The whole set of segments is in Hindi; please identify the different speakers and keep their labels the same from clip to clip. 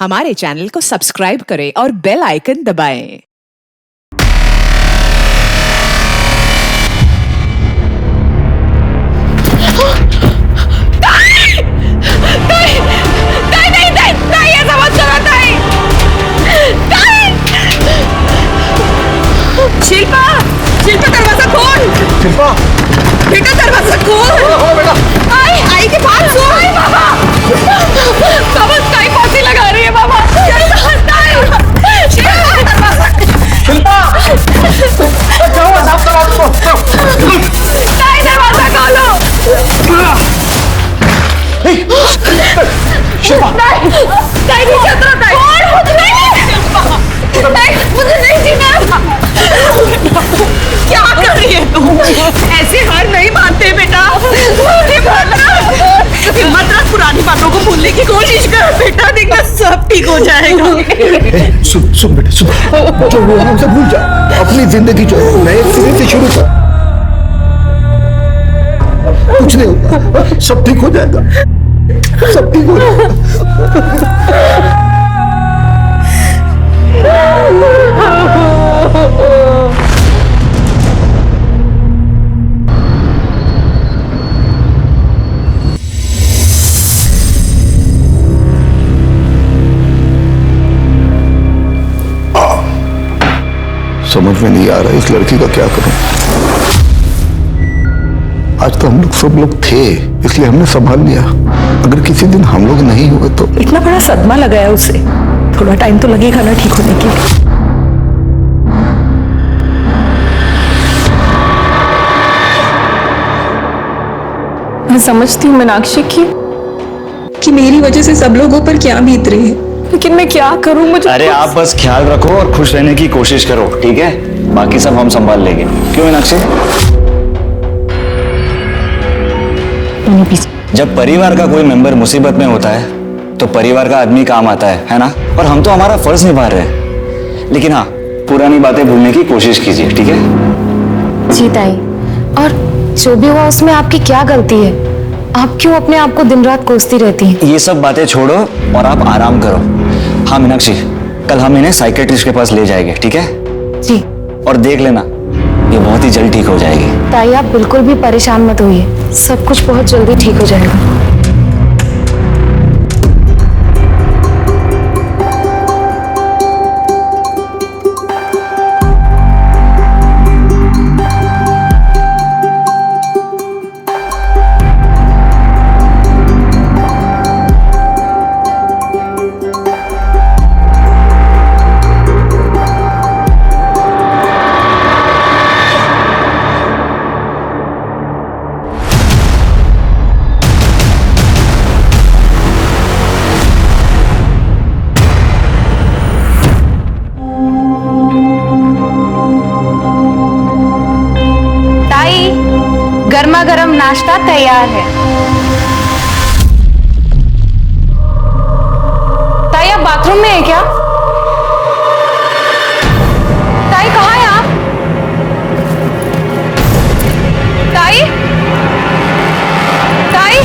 Speaker 1: हमारे चैनल को सब्सक्राइब करें और बेल आइकन दबाएं। शिल्पा, शिल्पा दरवाजा खोल।
Speaker 2: शिल्पा,
Speaker 1: बेटा दरवाजा खोल।
Speaker 2: बेटा।
Speaker 1: आई के पास सो। बाबा, बाबा ताई फांसी लगा रही है बाबा।
Speaker 2: शिल्पा, क्या हुआ? साफ करा उसको।
Speaker 1: ताई दरवाजा खोलो।
Speaker 2: शिल्पा,
Speaker 1: ताई नीचे उतरो। ताई, मुझे नहीं जीना। क्या कर रही है तू? ऐसे हार नहीं मानते बेटा। हिम्मत रख, पुरानी बातों को भूलने की कोशिश कर बेटा, देखना सब ठीक हो जाएगा।
Speaker 2: सुन सुन बेटा, सुन। जो हुआ ना उसे भूल जा। अपनी जिंदगी जो है नए सिरे से शुरू कर। कुछ नहीं होगा, सब ठीक हो जाएगा। सब ठीक हो जाएगा। समझ में नहीं आ रहा इस लड़की का क्या करूं। आज तो हम लोग सब लोग थे, इसलिए हमने संभाल लिया। अगर किसी दिन हम लोग नहीं हुए तो।
Speaker 3: इतना बड़ा सदमा लगा है उसे, थोड़ा टाइम तो लगेगा ना ठीक होने के लिए। मैं समझती हूँ मीनाक्षी कि मेरी वजह से सब लोगों पर क्या बीत रही है, लेकिन मैं क्या करूं? मुझे
Speaker 4: अरे आप बस ख्याल रखो और खुश रहने की कोशिश करो, ठीक है? बाकी सब हम संभाल लेंगे। क्यों मीनाक्षी? जब परिवार का कोई मेंबर मुसीबत में होता है तो परिवार का आदमी काम आता है ना? और हम तो हमारा फर्ज निभा रहे हैं। लेकिन हाँ, पुरानी बातें भूलने की कोशिश कीजिए, ठीक है?
Speaker 5: जी ताई, और जो भी हुआ उसमें आपकी क्या गलती है? आप क्यों अपने आप को दिन रात कोसती रहती हैं?
Speaker 4: ये सब बातें छोड़ो और आप आराम करो। हाँ मीनाक्षी, कल हम इन्हें साइकेट्रिस्ट के पास ले जाएंगे, ठीक है?
Speaker 5: जी।
Speaker 4: और देख लेना, ये बहुत ही जल्द ठीक हो जाएगी।
Speaker 5: ताई आप बिल्कुल भी परेशान मत होइए, सब कुछ बहुत जल्दी ठीक हो जाएगा। गर्मा गर्म नाश्ता तैयार है। ताई आप बाथरूम में है क्या? ताई कहाँ है आप? ताई, ताई,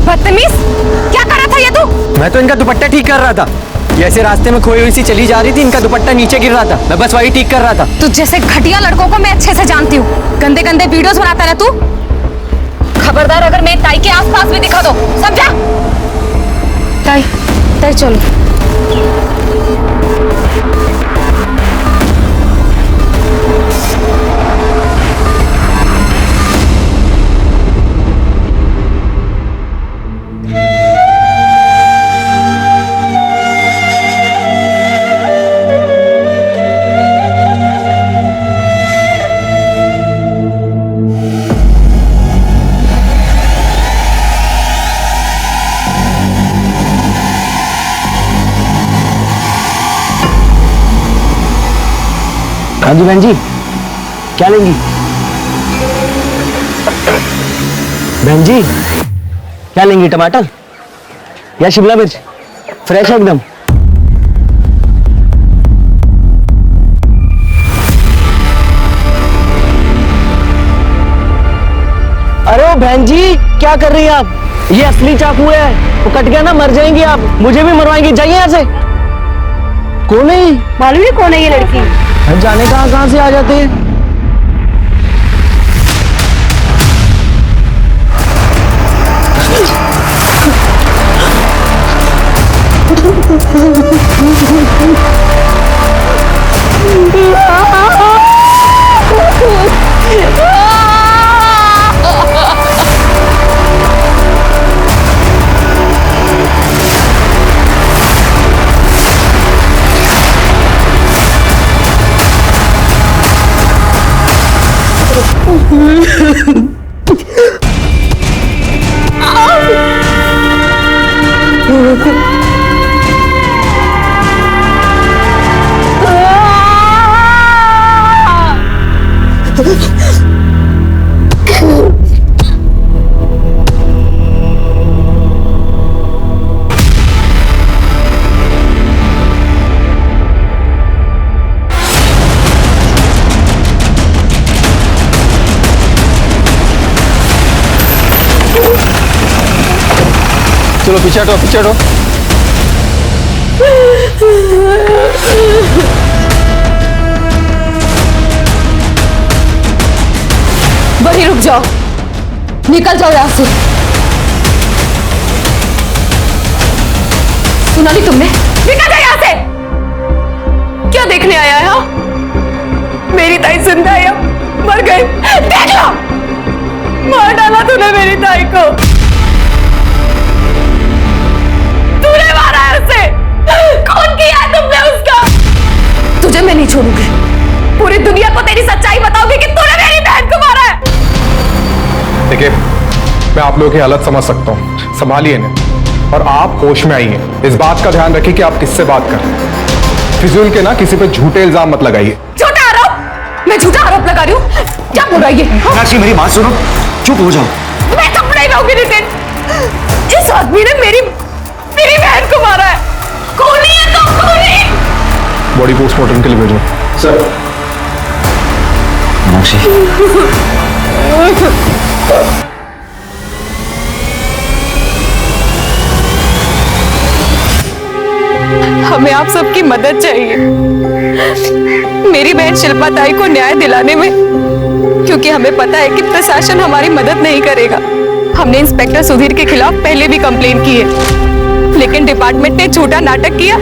Speaker 5: बदतमीज, क्या कर रहा था ये तू?
Speaker 6: मैं तो इनका दुपट्टा ठीक कर रहा था। ये ऐसे रास्ते में खोई हुई सी चली जा रही थी, इनका दुपट्टा नीचे गिर रहा था, मैं बस वही ठीक कर रहा था।
Speaker 5: तू जैसे घटिया लड़कों को मैं अच्छे से जानती हूँ। गंदे गंदे वीडियोस बनाता है तू। खबरदार अगर मेरे ताई के आसपास भी दिखा दो, समझा? ताई, ताई चलो।
Speaker 6: हाँ जी बहन जी, क्या लेंगी? बहन जी क्या लेंगी? टमाटर? या शिमला मिर्च फ्रेश है एकदम। अरे ओ बहन जी, क्या कर रही हैं आप? ये असली चाकू है, वो कट गया ना मर जाएंगी आप, मुझे भी मरवाएंगी। जाइए यहाँ से। कौन है?
Speaker 5: मालूम है कौन है ये लड़की?
Speaker 6: जाने कहाँ से आ जाते हैं।
Speaker 2: चलो पीछे हटो, पीछे हटो।
Speaker 5: वहीं रुक जाओ, निकल जाओ यहां से। सुना नहीं तुमने? निकल जाओ यहां से।
Speaker 1: क्या देखने आया है? मेरी ताई जिंदा है या मर गई? देख लो, मार डाला तूने मेरी ताई को। तूने मारा है उसे। कौन किया है तुमने उसका?
Speaker 5: तुझे मैं नहीं छोड़ूंगी।
Speaker 1: पूरी दुनिया को तेरी सच्चाई बताओगी कि तूने मेरी बहन को मारा है।
Speaker 7: देखिए, मैं आप लोगों की हालत समझ सकता हूँ, संभालिए इन्हें और आप होश में आइए। इस बात का ध्यान रखिए कि आप किससे बात कर रहे हैं। फिजूल के ना किसी पे झूठे इल्जाम मत लगाइए।
Speaker 1: झूठा आरोप? मैं झूठा आरोप लगा रही हूँ? क्या बोल रहा है ये?
Speaker 4: मीनाक्षी मेरी बात सुनो, चुप हो जाओ।
Speaker 1: मैं चुप नहीं रहूंगी नितिन। इस आदमी ने मेरी बहन को मारा है। खूनी है तो खूनी।
Speaker 7: बॉडी पोस्टमार्टम के लिए भेजो। सर।
Speaker 4: मीनाक्षी
Speaker 1: हमें आप सबकी मदद चाहिए मेरी बहन शिल्पा ताई को न्याय दिलाने में, क्योंकि हमें पता है कि प्रशासन हमारी मदद नहीं करेगा। हमने इंस्पेक्टर सुधीर के खिलाफ पहले भी कंप्लेन की है, लेकिन डिपार्टमेंट ने झूठा नाटक किया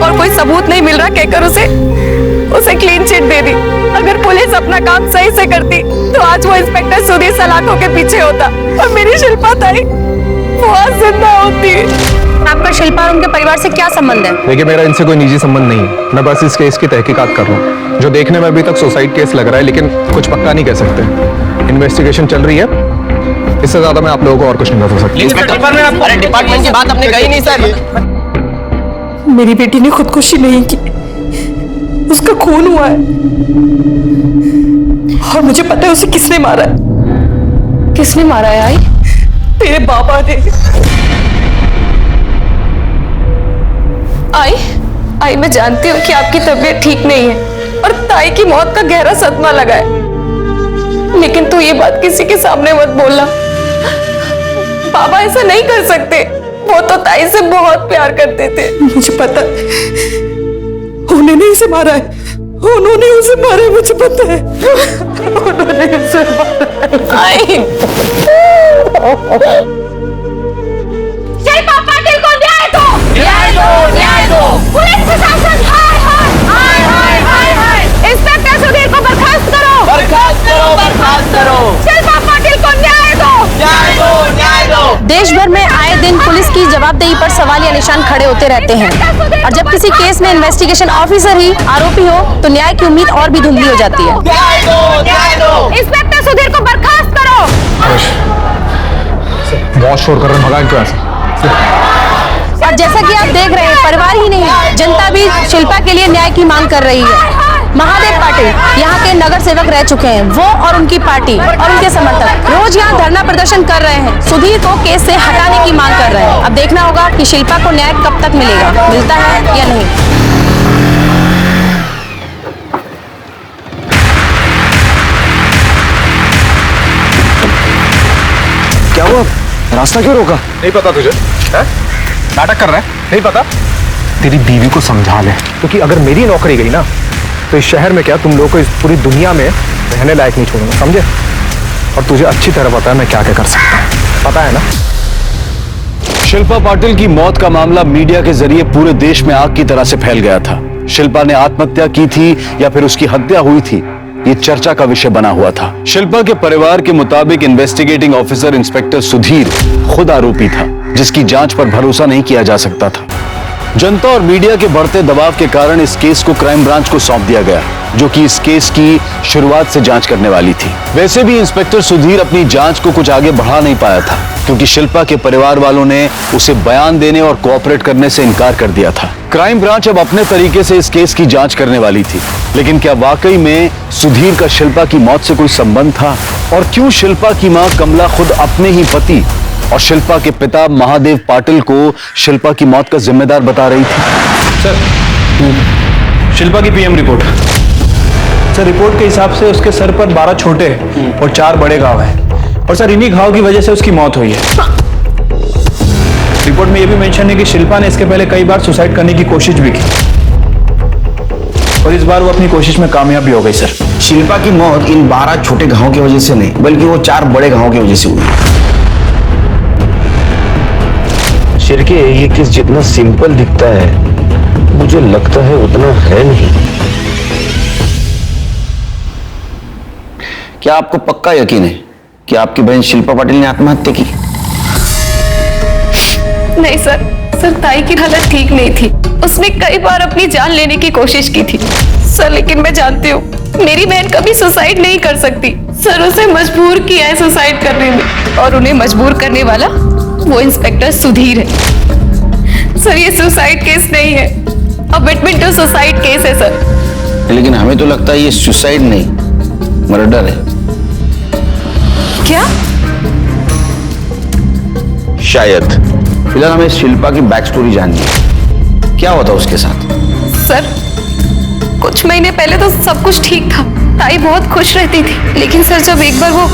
Speaker 1: और कोई सबूत नहीं मिल रहा कहकर उसे क्लीन चिट दे दी। अगर पुलिस अपना काम सही से करती तो आज वो इंस्पेक्टर सुधीर सलाखों के पीछे होता और मेरी शिल्पा ताई वो आज जिंदा होती।
Speaker 5: आपका शिल्पा और उनके परिवार से क्या संबंध है?
Speaker 7: देखिए, मेरा इनसे कोई निजी संबंध नहीं है। मैं बस इस केस की तहकीकात कर रहा हूँ, जो देखने में अभी तक सुसाइड केस लग रहा है, लेकिन कुछ पक्का नहीं कह सकते। इन्वेस्टिगेशन चल रही है, इससे ज्यादा मैं आप लोगों को और कुछ नहीं बता सकता।
Speaker 6: अरे डिपार्टमेंट की बात आपने कही नहीं सर।
Speaker 3: मेरी बेटी ने खुदकुशी नहीं की, उसका खून हुआ है और मुझे पता है उसे किसने मारा है।
Speaker 5: किसने मारा है? आई
Speaker 3: तेरे बाबा ने।
Speaker 1: आई मैं जानती हूँ कि आपकी तबीयत ठीक नहीं है और ताई की मौत का गहरा सदमा लगा है, लेकिन तू ये बात किसी के सामने मत बोलना। बाबा ऐसा नहीं कर सकते, वो तो ताई से बहुत प्यार करते थे।
Speaker 3: मुझे पता उन्होंने इसे मारा है, उन्होंने उसे मारा है, मुझे पता है उन्होंने उसे मारा है।
Speaker 1: शिल्पा पाटिल को न्याय दो, न्याय दो, न्याय दो। पुलिस प्रशासन हाय हाय हाय हाय हाय। इंस्पेक्टर सुधीर को बर्खास्त करो, बर्खास्त करो, बर्खास्त करो। शिल्पा पाटिल को न्याय दो, न्याय दो, न्याय दो।
Speaker 5: देश भर में आए दिन पुलिस की जवाबदेही पर सवालिया निशान खड़े होते रहते हैं और जब किसी केस में इन्वेस्टिगेशन ऑफिसर ही आरोपी हो तो न्याय की उम्मीद और भी धुंधली हो जाती है।
Speaker 1: न्याय दो, न्याय दो। इंस्पेक्टर सुधीर को बर्खास्त करो।
Speaker 7: बहुत शोर कर रहे हैं, भगाएं क्यों ऐसे?
Speaker 5: और जैसा कि आप देख रहे हैं, परिवार ही नहीं जनता भी शिल्पा के लिए न्याय की मांग कर रही है। महादेव पाटिल यहाँ के नगर सेवक रह चुके हैं। वो और उनकी पार्टी और उनके समर्थक रोज यहाँ धरना प्रदर्शन कर रहे हैं, सुधीर को केस से हटाने की मांग कर रहे हैं। अब देखना होगा कि शिल्पा को न्याय कब तक मिलेगा, मिलता है या नहीं।
Speaker 4: क्या हुआ? रास्ता क्यों रोका?
Speaker 7: नहीं पता तुझे? है? नाटक कर रहा है? नहीं पता? तेरी बीवी को समझा ले, क्योंकि अगर मेरी नौकरी गई ना तो इस शहर में क्या तुम लोगों को इस पूरी दुनिया में रहने लायक नहीं छोड़ूंगा, समझे? और तुझे अच्छी तरह पता है मैं क्या क्या कर सकता हूँ, पता है ना?
Speaker 8: शिल्पा पाटिल की मौत का मामला मीडिया के जरिए पूरे देश में आग की तरह से फैल गया था। शिल्पा ने आत्महत्या की थी या फिर उसकी हत्या हुई थी, ये चर्चा का विषय बना हुआ था। शिल्पा के परिवार के मुताबिक इन्वेस्टिगेटिंग ऑफिसर इंस्पेक्टर सुधीर खुद आरोपी था, जिसकी जांच पर भरोसा नहीं किया जा सकता था। जनता और मीडिया के बढ़ते दबाव के कारण इस केस को क्राइम ब्रांच को सौंप दिया गया, जो कि इस केस की शुरुआत से जांच करने वाली थी। वैसे भी इंस्पेक्टर सुधीर अपनी जांच को कुछ आगे बढ़ा नहीं पाया था, क्योंकि शिल्पा के परिवार वालों ने उसे बयान देने और कोऑपरेट करने से इनकार कर दिया था। क्राइम ब्रांच अब अपने तरीके से इस केस की जांच करने वाली थी, लेकिन क्या वाकई में सुधीर का शिल्पा की मौत से कोई संबंध था? और क्यों शिल्पा की मां कमला खुद अपने ही पति और शिल्पा के पिता महादेव पाटिल को शिल्पा की मौत का जिम्मेदार बता रही थी?
Speaker 9: सर, शिल्पा की पीएम रिपोर्ट। सर, रिपोर्ट के हिसाब से उसके सर पर 12 छोटे और 4 बड़े घाव हैं, और सर इन्हीं घाव की वजह से उसकी मौत हुई है। रिपोर्ट में यह भी मेंशन है कि शिल्पा ने इसके पहले कई बार सुसाइड करने की कोशिश भी की, और इस बार वो अपनी कोशिश में कामयाब भी हो गई। सर,
Speaker 2: शिल्पा की मौत इन 12 छोटे घावों की वजह से नहीं, बल्कि वो 4 बड़े घावों की वजह से हुई।
Speaker 10: शिरके, ये केस जितना सिंपल दिखता है मुझे लगता है उतना है नहीं।
Speaker 2: क्या आपको पक्का यकीन है कि आपकी बहन शिल्पा पाटिल ने आत्महत्या की?
Speaker 1: नहीं सर, ताई की हालत ठीक नहीं थी। उसने कई बार अपनी जान लेने की कोशिश की थी सर, लेकिन मैं जानती हूँ मेरी बहन कभी सुसाइड नहीं कर सकती सर। उसे मजबूर किया है सुसाइड करने में, और उन्हें मजबूर करने वाला वो इंस्पेक्टर सुधीर है सर। ये सुसाइड केस नहीं है, अमिटमेंट टू सुसाइड केस है सर।
Speaker 2: लेकिन हमें तो लगता है ये सुसाइड नहीं, मर्डर है।
Speaker 1: क्या?
Speaker 2: शायद। फिलहाल हमें शिल्पा की बैक स्टोरी जाननी है, क्या होता उसके साथ?
Speaker 1: सर, कुछ महीने पहले तो सब कुछ ठीक था, ताई बहुत खुश रहती थी, लेकिन सर जब एक बार वो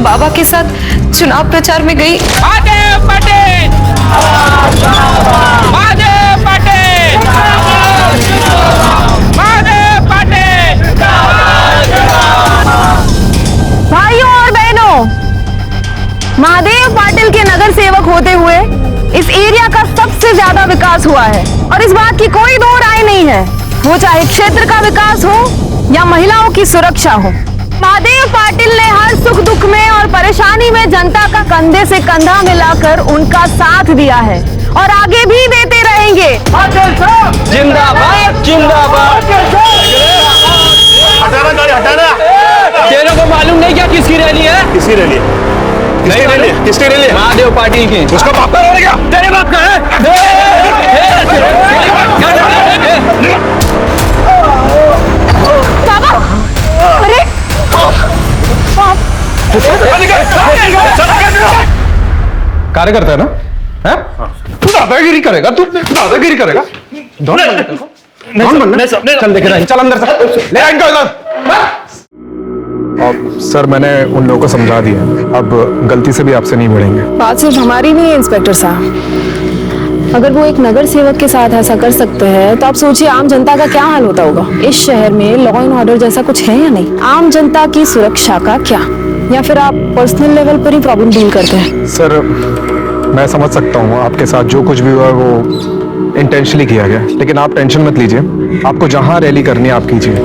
Speaker 1: बाबा के साथ चुनाव प्रचार में गई।
Speaker 11: महादेव पाटिल! महादेव पाटिल! महादेव पाटिल!
Speaker 5: भाइयों और बहनों, महादेव पाटिल के नगर सेवक होते हुए इस एरिया का सबसे ज्यादा विकास हुआ है, और इस बात की कोई दो राय नहीं है, वो चाहे क्षेत्र का विकास हो या महिलाओं की सुरक्षा हो। महादेव पाटिल ने हर सुख दुख में और परेशानी में जनता का कंधे से कंधा मिलाकर उनका साथ दिया है, और आगे भी देते रहेंगे।
Speaker 6: जिंदाबाद जिंदाबाद।
Speaker 11: हटाना गाड़ी, हटाना।
Speaker 6: तेरे को मालूम नहीं क्या किसकी रैली है?
Speaker 11: किसकी रैली है?
Speaker 6: नहीं मालूम?
Speaker 11: किसकी रैली है?
Speaker 6: महादेव पाटिल की।
Speaker 11: उसका बाप का क्या?
Speaker 6: तेरे बाप का है?
Speaker 5: बाबा, अरे
Speaker 7: कार्यकर्ता है ना? है? तू दादागिरी करेगा? तू दादागिरी करेगा? चल देखे नहीं, चल अंदर से ले इनको इधर। सर, मैंने उन लोगों को समझा दिया, अब गलती से भी आपसे नहीं भिड़ेंगे।
Speaker 3: बात सिर्फ हमारी नहीं है इंस्पेक्टर साहब, अगर वो एक नगर सेवक के साथ ऐसा कर सकते हैं तो आप सोचिए आम जनता का क्या हाल होता होगा। इस शहर में लॉ एंड ऑर्डर जैसा कुछ है या नहीं? आम जनता की सुरक्षा का क्या? या फिर आप पर्सनल लेवल पर ही प्रॉब्लम डील करते हैं?
Speaker 7: सर, मैं समझ सकता हूँ आपके साथ जो कुछ भी हुआ वो इंटेंशनली किया गया, लेकिन आप टेंशन मत लीजिए, आपको जहाँ रैली करनी है आप कीजिए।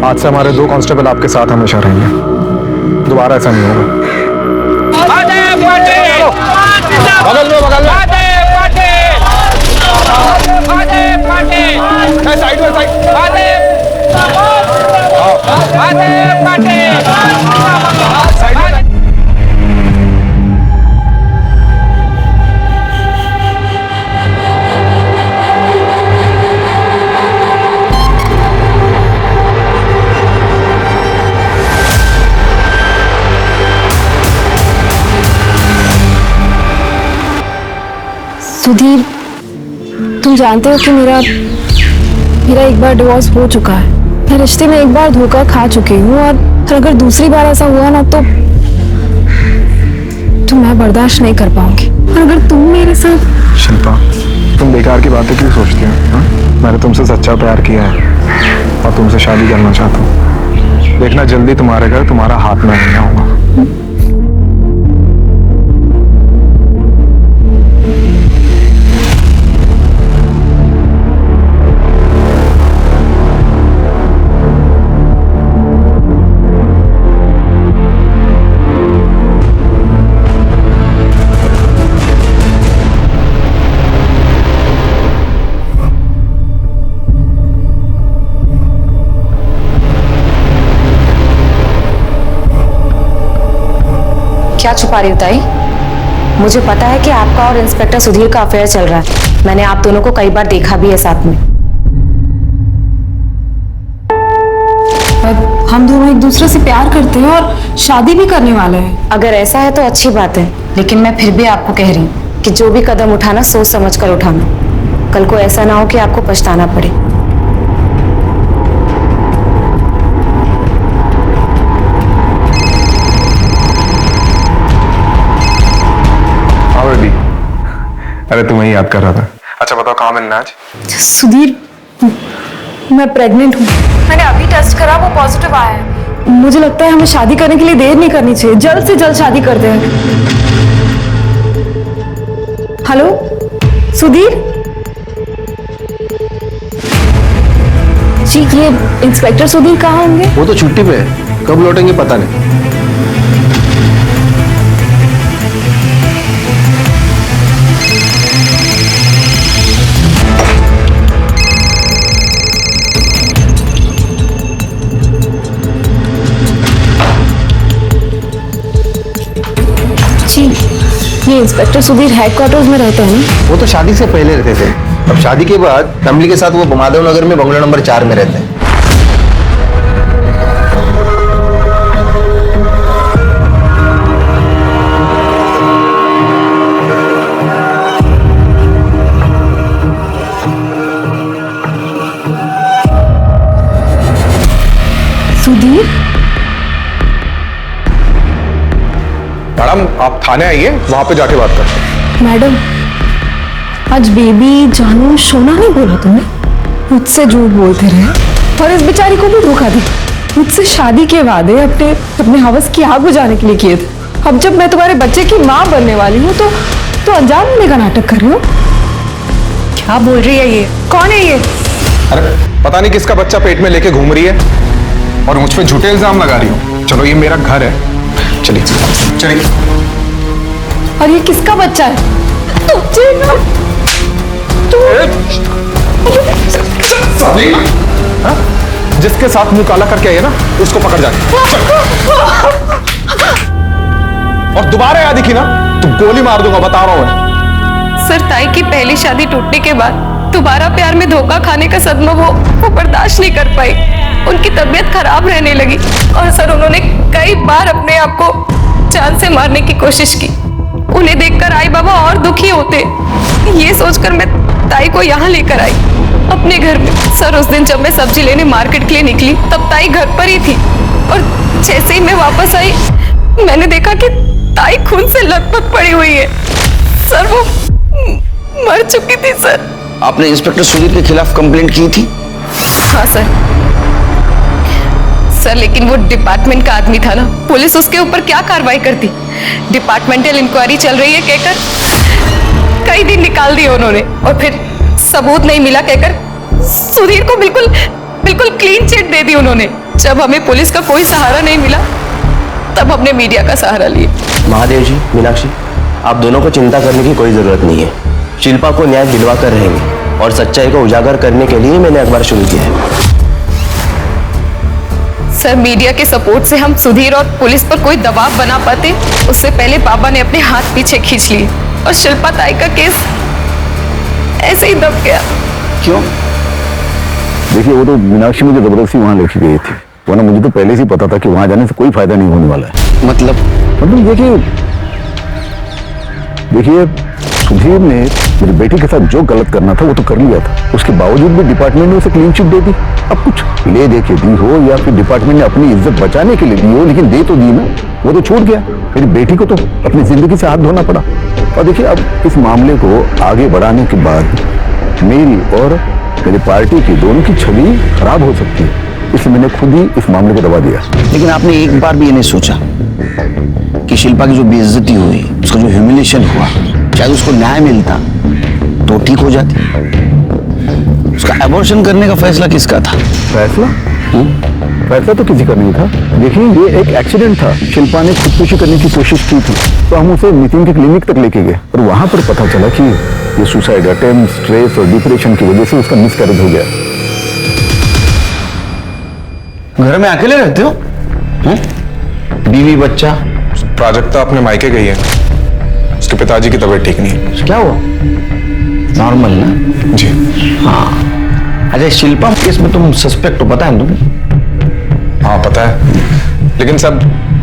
Speaker 7: आज से हमारे 2 कांस्टेबल आपके साथ हमेशा रहेंगे, दोबारा ऐसा नहीं होगा।
Speaker 11: महादेव पाटिल!
Speaker 7: बगल में
Speaker 11: महादेव पाटिल! महादेव पाटिल!
Speaker 7: साइड में साइड।
Speaker 11: महादेव पाटिल!
Speaker 3: सुधीर, तुम जानते हो कि मेरा एक बार डिवोर्स हो चुका है। मैं रिश्ते में एक बार धोखा खा चुकी हूँ और अगर दूसरी बार ऐसा हुआ ना तो मैं बर्दाश्त नहीं कर पाऊंगी। और अगर तुम मेरे साथ।
Speaker 7: शिल्पा, तुम बेकार की बातें क्यों सोचती हो? मैंने तुमसे सच्चा प्यार किया है और तुमसे शादी करना चाहता हूँ। देखना जल्दी तुम्हारे घर तुम्हारा हाथ में नहीं आऊंगा।
Speaker 5: क्या छुपा रही हो ताई? मुझे पता है कि आपका और इंस्पेक्टर सुधीर का अफेयर चल रहा है। मैंने आप दोनों को कई बार देखा भी है साथ में।
Speaker 3: हम दोनों एक दूसरे से प्यार करते हैं और शादी भी करने वाले हैं।
Speaker 5: अगर ऐसा है तो अच्छी बात है, लेकिन मैं फिर भी आपको कह रही हूँ कि जो भी कदम उठाना सोच समझ कर उठाना। कल को ऐसा ना हो कि आपको पछताना पड़े।
Speaker 7: अरे तुम्हें याद कर रहा था। अच्छा बताओ, कहाँ मिलना आज?
Speaker 3: सुधीर, मैं प्रेग्नेंट हूँ। मैंने अभी टेस्ट करा, वो पॉजिटिव आया है। मुझे लगता है हमें शादी करने के लिए देर नहीं करनी चाहिए, जल्द से जल्द शादी करते हैं। हेलो सुधीर जी, ये इंस्पेक्टर सुधीर कहाँ होंगे?
Speaker 2: वो तो छुट्टी पे है, कब लौटेंगे पता नहीं।
Speaker 3: जी, ये इंस्पेक्टर सुधीर हेडक्वार्टर्स में रहते हैं ना?
Speaker 2: वो तो शादी से पहले रहते थे, अब शादी के बाद फैमिली के साथ वो माधव नगर में बंगला नंबर 4 में रहते हैं।
Speaker 3: सुधीर,
Speaker 7: मैडम आप थाने आइए, वहां पे जाके बात करते हैं।
Speaker 3: मैडम आज बेबी जानू सोना नहीं बोला तुम्हें? मुझसे झूठ बोलते रहे और इस बेचारी को भी धोखा दी। मुझसे शादी के वादे अपने हवस की आग बुझाने के लिए किए थे। अब जब मैं तुम्हारे बच्चे की माँ बनने वाली हूँ तो अनजान होने का नाटक कर रही हो। क्या बोल रही है ये? कौन है ये?
Speaker 7: अरे पता नहीं किसका बच्चा पेट में लेके घूम रही है और मुझ पे झूठे इल्जाम लगा रही हो। चलो ये मेरा घर है, चलिए चलिए।
Speaker 3: और ये किसका बच्चा है?
Speaker 7: जिसके साथ मुंह काला करके आई है ना, उसको पकड़ जाके और दोबारा याद दिखी ना तो गोली मार दूंगा, बता रहा हूं मैं।
Speaker 1: सर, ताई की पहली शादी टूटने के बाद दोबारा प्यार में धोखा खाने का सदमा वो बर्दाश्त नहीं कर पाई। उनकी तबीयत खराब रहने लगी और सर उन्होंने कई बार अपने आप को जान से मारने की कोशिश की। उन्हें देखकर आई बाबा और दुखी होते। ये सोचकर मैं ताई को यहाँ लेकर आई अपने घर में। सर उस दिन जब मैं सब्जी लेने मार्केट के लिए निकली तब ताई घर पर ही थी और जैसे ही मैं वापस आई मैंने देखा कि ताई खून से लथपथ पड़ी हुई है। सर वो मर चुकी थी। सर
Speaker 10: आपने इंस्पेक्टर सुधीर के खिलाफ कंप्लेंट की थी?
Speaker 1: हाँ सर, लेकिन वो डिपार्टमेंट का आदमी था ना, पुलिस उसके ऊपर क्या कार्रवाई करती। डिपार्टमेंटल इंक्वायरी चल रही है कहकर कई दिन निकाल दिए उन्होंने और फिर सबूत नहीं मिला कहकर सुधीर को बिल्कुल क्लीन चिट दे दी उन्होंने। जब हमें पुलिस का कोई सहारा नहीं मिला तब हमने मीडिया का सहारा लिया।
Speaker 10: महादेव जी, मीनाक्षी, आप दोनों को चिंता करने की कोई जरूरत नहीं है। शिल्पा को न्याय दिलवा कर रहेंगे और सच्चाई को उजागर करने के लिए मैंने अखबार शुरू किया है।
Speaker 1: सर, मीडिया के सपोर्ट से हम सुधीर और पुलिस पर कोई दबाव बना पाते उससे पहले बाबा ने अपने हाथ पीछे खींच लिए और शिल्पा ताई का केस ऐसे ही दब गया।
Speaker 10: क्यों?
Speaker 12: देखिए, वो तो मीनाक्षी मुझे जबरदस्ती वहां लेके गई थी, वरना मुझे तो पहले से ही पता था कि वहां जाने से कोई फायदा नहीं होने वाला है।
Speaker 10: मतलब
Speaker 12: देखिए सुधीर ने मेरी बेटी के साथ जो गलत करना था वो तो कर लिया था, उसके बावजूद भी डिपार्टमेंट ने उसे क्लीन चिट दे दी। अब कुछ ले दे के दी हो या फिर डिपार्टमेंट ने अपनी इज्जत बचाने के लिए दी हो, लेकिन दे तो दी ना, वो तो छूट गया। मेरी बेटी को तो अपनी जिंदगी से हाथ धोना पड़ा। और देखिए, अब इस मामले को आगे बढ़ाने के बाद मेरी और मेरी पार्टी की दोनों की छवि खराब हो सकती है, इसलिए मैंने खुद ही इस मामले को दबा दिया।
Speaker 4: लेकिन आपने एक बार भी ये नहीं सोचा कि शिल्पा की जो बेइज्जती हुई, उसका जो ह्यूमिलिएशन हुआ, शायद उसको न्याय मिलता तो ठीक हो जाती। उसका एबॉर्शन करने का फैसला किसका था?
Speaker 12: फैसला? फैसला तो किसी का नहीं था। देखिए, ये एक एक्सीडेंट था। शिल्पा ने खुदकुशी करने की कोशिश की थी, तो हम उसे नितिन की क्लिनिक तक लेके गए और वहां पर पता चला कि ये सुसाइड अटेम्प्ट, स्ट्रेस और डिप्रेशन की वजह से उसका मिसकैरेज हो गया।
Speaker 4: घर में अकेले रहते हो? बीवी बच्चा?
Speaker 7: प्राजक्ता अपने मायके गई है, उसके पिताजी की तबीयत ठीक नहीं है।
Speaker 4: क्या हुआ? नॉर्मल ना?
Speaker 7: जी
Speaker 4: हाँ। अच्छा, शिल्पा केस में तुम सस्पेक्ट हो, पता है तुम्हें?
Speaker 7: हाँ पता है, लेकिन सब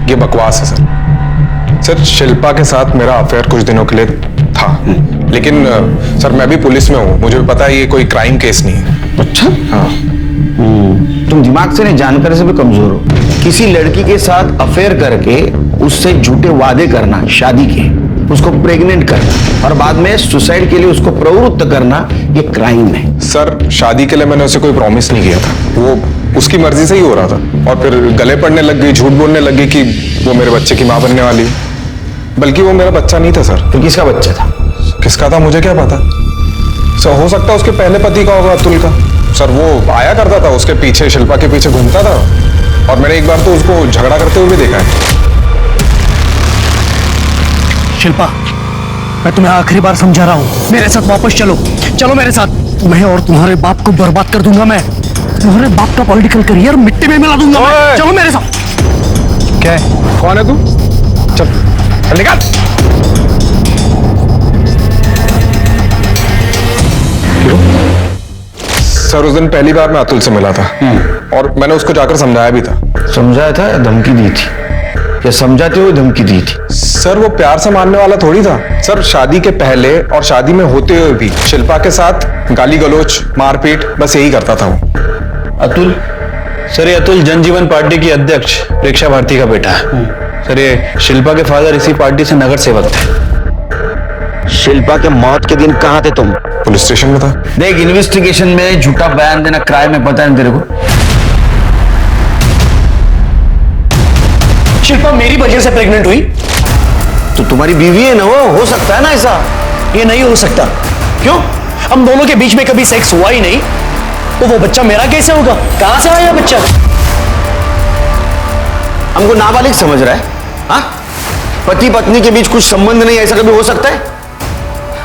Speaker 7: ये बकवास है सर। सर, शिल्पा के साथ मेरा अफेयर कुछ दिनों के लिए था, लेकिन सर मैं भी पुलिस में हूँ, मुझे भी पता है ये कोई क्राइम केस नहीं है।
Speaker 4: अच्छा।
Speaker 7: हाँ।
Speaker 4: तुम दिमाग से नहीं, जानकारी से भी कमजोर हो। किसी लड़की के साथ अफेयर करके उससे झूठे वादे करना, शादी के, उसको प्रेग्नेंट करना और बाद में सुसाइड के लिए उसको प्रवृत्त करना, ये क्राइम है।
Speaker 7: सर, शादी के लिए मैंने उसे कोई प्रॉमिस नहीं किया था, वो उसकी मर्जी से ही हो रहा था। और फिर गले पड़ने लग गई, झूठ बोलने लग गई कि वो मेरे बच्चे की माँ बनने वाली है, बल्कि वो मेरा बच्चा नहीं था सर।
Speaker 4: फिर किसका बच्चा था?
Speaker 7: किसका था मुझे क्या पता सर, हो सकता है उसके पहले पति का होगा, अतुल का। सर, वो आया करता था उसके पीछे, शिल्पा के पीछे घूमता था, और मैंने एक बार तो उसको झगड़ा करते हुए भी देखा है।
Speaker 6: शिल्पा, मैं तुम्हें आखिरी बार समझा रहा हूँ, मेरे साथ वापस चलो, चलो मेरे साथ। मैं और तुम्हारे बाप को बर्बाद कर दूंगा, मैं तुम्हारे बाप का पॉलिटिकल करियर मिट्टी में मिला दूंगा मैं। चलो मेरे साथ।
Speaker 7: क्या है? कौन है तू? चल चल निकाल। सर, उस दिन पहली बार मैं अतुल से मिला था और मैंने उसको जाकर समझाया भी था।
Speaker 4: समझाया था या धमकी दी थी? या समझाते हुए धमकी दी थी?
Speaker 7: सर, वो प्यार से मानने वाला थोड़ी था सर। शादी के पहले और शादी में होते हुए भी शिल्पा के साथ गाली गलौज, मारपीट, बस यही करता था वो।
Speaker 9: अतुल? सर, ये अतुल जनजीवन पार्टी की अध्यक्ष प्रेक्षा भारती का बेटा है। सर, ये शिल्पा के फादर इसी पार्टी से नगर सेवक थे।
Speaker 4: शिल्पा के मौत के दिन कहाँ थे तुम?
Speaker 7: पुलिस स्टेशन में था।
Speaker 4: देख, इन्वेस्टिगेशन में झूठा बयान देना क्राइम है, पता है तेरे को?
Speaker 6: शिल्पा मेरी वजह से प्रेग्नेंट हुई?
Speaker 4: तो तुम्हारी बीवी है ना, वो हो सकता है ना ऐसा?
Speaker 6: ये नहीं हो सकता। क्यों? हम दोनों के बीच में कभी सेक्स हुआ ही नहीं, तो वो बच्चा मेरा कैसे होगा? कहां से आया बच्चा?
Speaker 4: हमको नाबालिग समझ रहा है? हाँ, पति पत्नी के बीच कुछ संबंध नहीं, ऐसा कभी हो सकता है?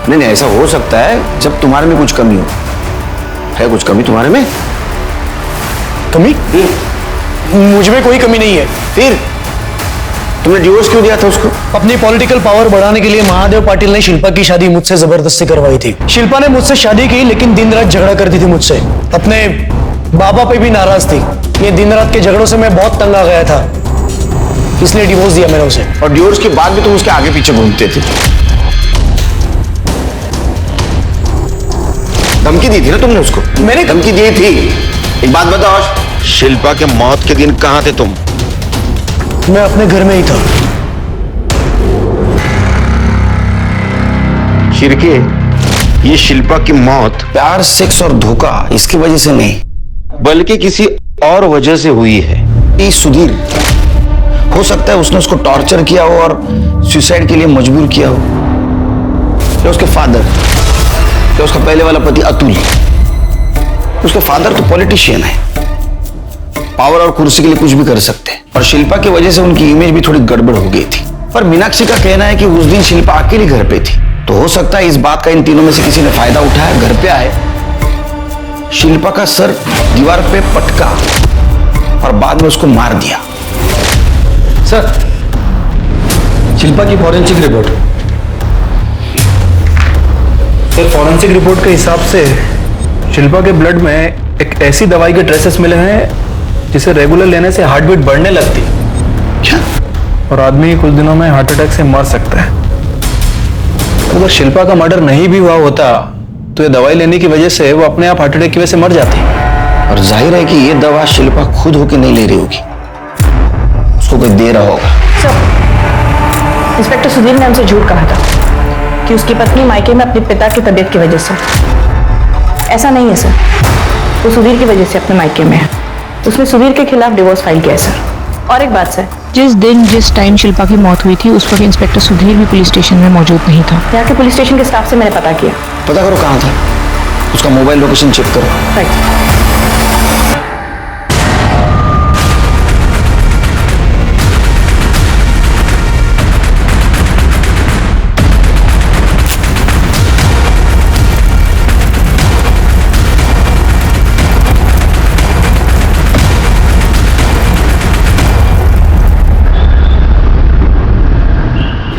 Speaker 4: नहीं, ऐसा हो सकता है जब तुम्हारे में कुछ कमी हो। है कुछ कमी तुम्हारे में?
Speaker 6: कमी? मुझ में कोई कमी नहीं है।
Speaker 4: फिर तुमने डिवोर्स क्यों दिया था उसको?
Speaker 6: अपनी पॉलिटिकल पावर बढ़ाने के लिए महादेव पाटिल ने शिल्पा की शादी मुझसे जबरदस्ती करवाई थी। शिल्पा ने मुझसे शादी की, लेकिन दिन रात झगड़ा करती थी मुझसे। अपने बाबा पे भी नाराज थी। ये दिन रात के झगड़ों से मैं बहुत तंग आ गया था, इसलिए डिवोर्स दिया मैंने उसे।
Speaker 4: और डिवोर्स के बाद भी तुम उसके आगे पीछे घूमते थे। धमकी दी थी ना तुमने उसको?
Speaker 6: मैंने
Speaker 4: धमकी दी थी। एक बात बताओ, शिल्पा के मौत के दिन कहाँ थे तुम?
Speaker 6: मैं अपने घर में ही था।
Speaker 4: शिरके, ये शिल्पा की मौत प्यार, सेक्स और धोखा इसकी वजह से नहीं, बल्कि किसी और वजह से हुई है। ये सुधीर, हो सकता है उसने उसको टॉर्चर किया हो और सुसाइड के लिए मजबूर किया हो। या उसके फादर, या उसका पहले वाला पति अतुल। उसके फादर तो पॉलिटिशियन है, पावर और कुर्सी के लिए कुछ भी कर सकते हैं, और शिल्पा की वजह से उनकी इमेज भी थोड़ी गड़बड़ हो गई थी। पर मीनाक्षी का कहना है कि उस दिन शिल्पा अकेली घर पे थी, तो हो सकता है इस बात का इन तीनों में से किसी ने फायदा उठाया, घर पे आए, शिल्पा का सर दीवार पे पटका और बाद में उसको मार दिया।
Speaker 9: सर, शिल्पा की forensic report. Sir, forensic report के हिसाब से शिल्पा के ब्लड में एक ऐसी दवाई के ट्रेसेस मिले हैं जिसे रेगुलर लेने से हार्ट बीट बढ़ने लगती।
Speaker 4: क्या?
Speaker 9: और आदमी कुछ दिनों में हार्ट अटैक से मर सकता है। अगर शिल्पा का मर्डर नहीं भी हुआ होता तो ये दवाई लेने की वजह से वो अपने आप हार्ट अटैक की वजह से मर जाती।
Speaker 4: और जाहिर है कि ये दवा शिल्पा खुद होके नहीं ले रही होगी, उसको कोई दे रहा होगा।
Speaker 5: इंस्पेक्टर सुधीर ने हमसे झूठ कहा था कि उसकी पत्नी मायके में अपने पिता की तबीयत की वजह से। ऐसा नहीं है सर, वो सुधीर की वजह से अपने मायके में है। उसने सुधीर के खिलाफ डिवोर्स फाइल किया है सर। और एक बात सर,
Speaker 13: जिस दिन जिस टाइम शिल्पा की मौत हुई थी उस वक्त इंस्पेक्टर सुधीर भी पुलिस स्टेशन में मौजूद नहीं था।
Speaker 5: यहाँ के पुलिस स्टेशन के स्टाफ से मैंने पता किया।
Speaker 4: पता करो कहाँ था, उसका मोबाइल लोकेशन चेक करो।
Speaker 5: राइट।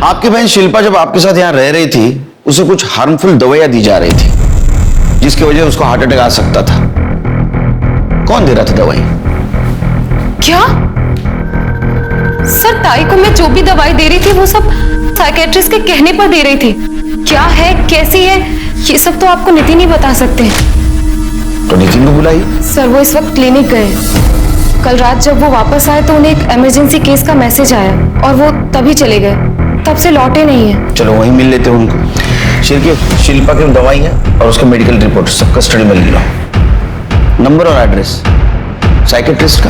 Speaker 4: आपकी बहन शिल्पा जब आपके साथ यहाँ रह रही थी, उसे कुछ हार्मफुल दवाइयां दी जा रही थी जिसकी वजह से उसको हार्ट अटैक आ सकता था। कौन दे रहा था दवाई?
Speaker 1: क्या सर, ताई को मैं जो भी दवाई दे रही थी वो सब साइकेट्रिस्ट के कहने पर दे रही थी। क्या है, कैसी है, ये सब तो आपको नितिन ही बता सकते हैं।
Speaker 4: तो नितिन को बुलाइए।
Speaker 1: सर वो इस वक्त क्लिनिक गए। कल रात जब वो वापस आए तो उन्हें एक इमरजेंसी केस का मैसेज आया और वो तभी चले गए, तब से लौटे नहीं है।
Speaker 4: चलो वहीं मिल लेते हैं उनको। शिल्पा की दवाई है और उसका मेडिकल रिपोर्ट सब कस्टडी में ले लो। नंबर और एड्रेस साइकेट्रिस्ट का।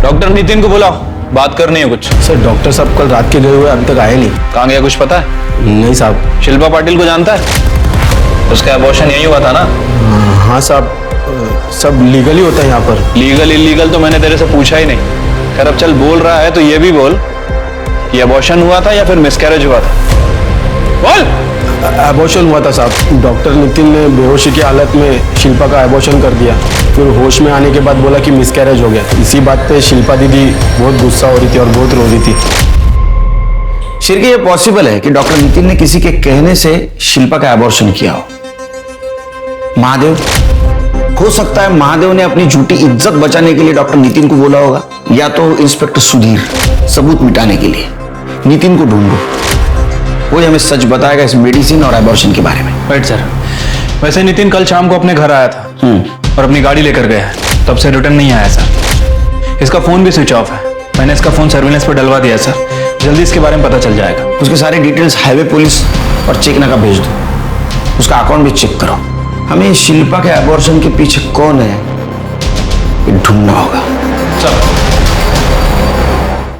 Speaker 9: डॉक्टर नितिन को बुलाओ, बात करनी है कुछ।
Speaker 6: सर डॉक्टर साहब कल रात के गए हुए अभी तक आए नहीं।
Speaker 9: कहाँ गया कुछ पता है?
Speaker 6: नहीं साहब।
Speaker 9: शिल्पा पाटिल को जानता है? उसका अबॉर्शन यही हुआ था ना?
Speaker 6: हाँ साहब, सब लीगली होता है यहाँ पर।
Speaker 9: लीगल इलीगल तो मैंने तेरे से पूछा ही नहीं। खैर अब चल, बोल रहा है तो ये भी बोल, ये अबॉर्शन हुआ था या फिर मिसकैरेज हुआ था? बोल।
Speaker 6: अबॉर्शन हुआ था साहब। डॉक्टर नितिन ने बेहोशी की हालत में शिल्पा का अबॉर्शन कर दिया, फिर होश में आने के बाद बोला कि मिसकैरेज हो गया। इसी बात पे शिल्पा दीदी बहुत गुस्सा हो रही थी और बहुत रो रही थी।
Speaker 4: शिरके ये पॉसिबल है कि डॉक्टर नितिन ने किसी के कहने से शिल्पा का अबॉर्शन किया हो। महादेव, हो सकता है महादेव ने अपनी झूठी इज्जत बचाने के लिए डॉक्टर नितिन को बोला होगा, या तो इंस्पेक्टर सुधीर सबूत मिटाने के लिए। नितिन को ढूंढो, वो हमें सच बताएगा इस मेडिसिन और अबॉर्शन के बारे में।
Speaker 9: Right sir. वैसे नितिन कल शाम को अपने घर आया था और अपनी गाड़ी लेकर गया है, तब से रिटर्न नहीं आया सर। इसका फोन भी स्विच ऑफ है। मैंने इसका फोन सर्विलेंस पर डलवा दिया सर, जल्दी इसके बारे में पता चल जाएगा।
Speaker 4: उसके सारे डिटेल्स हाईवे पुलिस और चेक नाका भेज दो, उसका अकाउंट भी चेक करो। हमें शिल्पा के अबॉर्शन के पीछे कौन है ये ढूंढना होगा।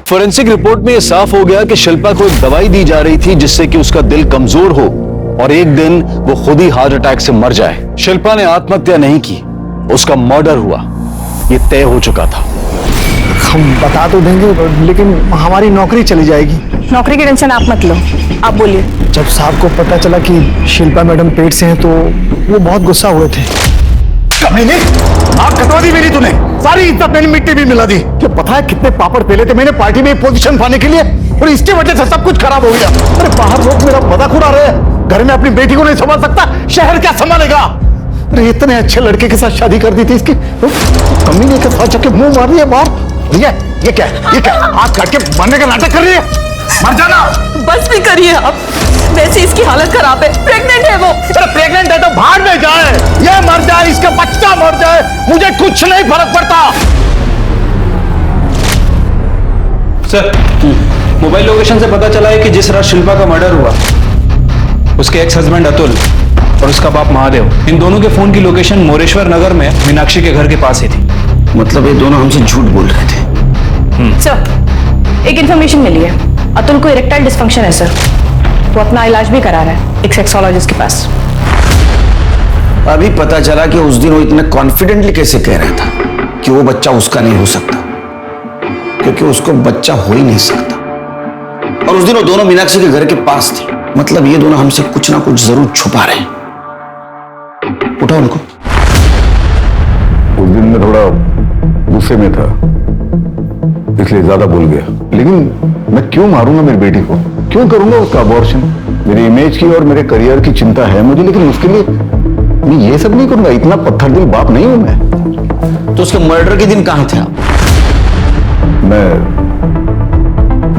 Speaker 8: फोरेंसिक रिपोर्ट में यह साफ हो गया कि शिल्पा को एक दवाई दी जा रही थी जिससे कि उसका दिल कमजोर हो और एक दिन वो खुद ही हार्ट अटैक से मर जाए। शिल्पा ने आत्महत्या नहीं की, उसका मर्डर हुआ, ये तय हो चुका था।
Speaker 6: हम बता तो देंगे लेकिन हमारी नौकरी चली जाएगी।
Speaker 5: नौकरी की टेंशन आप मत लो, आप बोलिए।
Speaker 6: जब साहब को पता चला कि शिल्पा मैडम पेट से हैं तो वो बहुत गुस्सा हुए थे।
Speaker 12: कमीने, आग कटवा दी मेरी तूने, सारी इज्जत मैंने मिट्टी भी मिला दी। क्या पता है कितने पापड़ पेले थे मैंने पार्टी में पोजीशन पाने के लिए, और इसकी वजह से सब कुछ खराब हो गया। अरे बाहर लोग मेरा मजाक उड़ा रहे हैं, घर में अपनी बेटी को नहीं संभाल सकता, शहर क्या संभालेगा? अरे इतने अच्छे लड़के के साथ शादी कर दी थी इसकी, कमीने के साथ जाके मुंह मार रही है बाहर। ये क्या हाथ काट के मरने का नाटक कर रही है? मर जाना।
Speaker 1: बस भी करिए आप, वैसे इसकी हालत खराब है, प्रेग्नेंट है वो।
Speaker 12: अरे प्रेग्नेंट है तो भाड़ में जाए, ये मर जाए, इसका बच्चा मर जाए, मुझे कुछ नहीं फर्क पड़ता।
Speaker 9: सर मोबाइल लोकेशन से पता चला है कि जिस रात शिल्पा का मर्डर हुआ उसके एक्स हस्बैंड अतुल और उसका बाप महादेव, इन दोनों के फोन की लोकेशन मोरेश्वर नगर में मीनाक्षी के घर के पास ही थी।
Speaker 4: मतलब ये दोनों हमसे झूठ बोल रहे थे।
Speaker 5: सर एक इंफॉर्मेशन मिली है, अतुल को इरेक्टाइल डिस्फंक्शन है सर, वो अपना इलाज भी करा रहा है एक सेक्सोलॉजिस्ट के पास।
Speaker 4: अभी पता चला कि उस दिन वो इतने कॉन्फिडेंटली कैसे कह रहा था कि वो बच्चा उसका नहीं हो सकता, क्योंकि उसको बच्चा हो ही नहीं सकता। और उस दिन वो दोनों मीनाक्षी के घर के पास थे। मतलब ये दोनों हमसे कुछ ना कुछ जरूर छुपा रहे हैं। उठाओ उनको।
Speaker 12: उस दिन मैं थोड़ा गुस्से में था, इसलिए ज्यादा बोल गया। लेकिन मैं क्यों मारूंगा मेरी बेटी को, क्यों करूंगा उसका अबॉर्शन? मेरी इमेज की और मेरे करियर की चिंता है मुझे, लेकिन उसके लिए मैं ये सब नहीं करूंगा। इतना पत्थर दिल बाप नहीं हूं मैं।
Speaker 4: तो उसके मर्डर के दिन कहां थे आप?
Speaker 12: मैं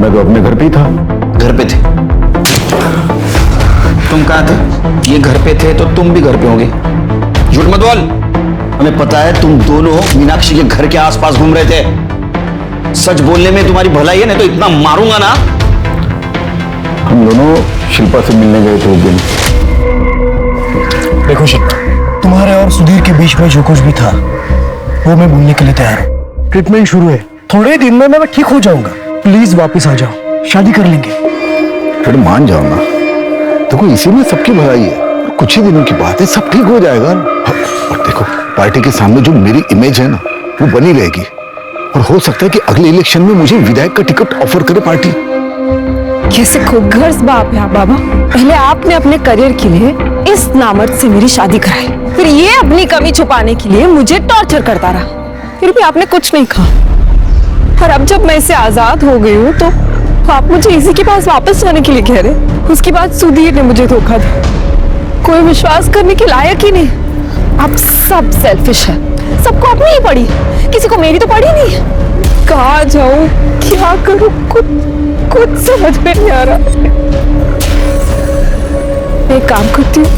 Speaker 12: तो अपने घर पे ही था।
Speaker 4: घर पे थे। तुम कहाँ थे? ये घर पे थे तो तुम भी घर पे होगे। झूठ मत बोल। हमें पता है तुम दोनों मीनाक्षी के घर के आसपास घूम रहे थे। सच बोलने में तुम्हारी भलाई है, नहीं तो इतना मारूंगा ना।
Speaker 12: हम दोनों शिल्पा से मिलने गए थे उस दिन।
Speaker 6: देखो शिल्पा, तुम्हारे और सुधीर के बीच में जो कुछ भी था वो मैं भूलने के लिए तैयार हूँ। ट्रीटमेंट शुरू है, थोड़े दिन में मैं ठीक हो जाऊंगा। प्लीज वापस आ जाओ, शादी कर लेंगे।
Speaker 12: फिर मान जाओ ना, देखो इसी में सबकी भलाई है। कुछ ही दिनों की बात है, सब ठीक हो जाएगा। और देखो पार्टी के सामने जो मेरी इमेज है ना वो बनी रहेगी, और हो सकता है कि अगले इलेक्शन में मुझे विधायक का टिकट ऑफर करे पार्टी।
Speaker 3: कैसे खूबगर्ज बाप है आप बाबा। पहले आपने अपने करियर के लिए इस नामर्द से मेरी शादी कराई, फिर ये अपनी कमी छुपाने के लिए मुझे टॉर्चर करता रहा, फिर भी आपने कुछ नहीं कहा। और अब जब मैं इससे आजाद हो गई हूँ तो आप मुझे इसी के पास वापस जाने के लिए कह रहे। उसके बाद सुधीर ने मुझे धोखा दिया, कोई विश्वास करने के लायक ही नहीं। आप सब सेल्फिश है, सबको अपनी ही पड़ी, किसी को मेरी तो पड़ी नहीं। कहाँ जाऊं, क्या करूं, कुछ समझ में नहीं आ रहा। मैं एक काम करती हूँ,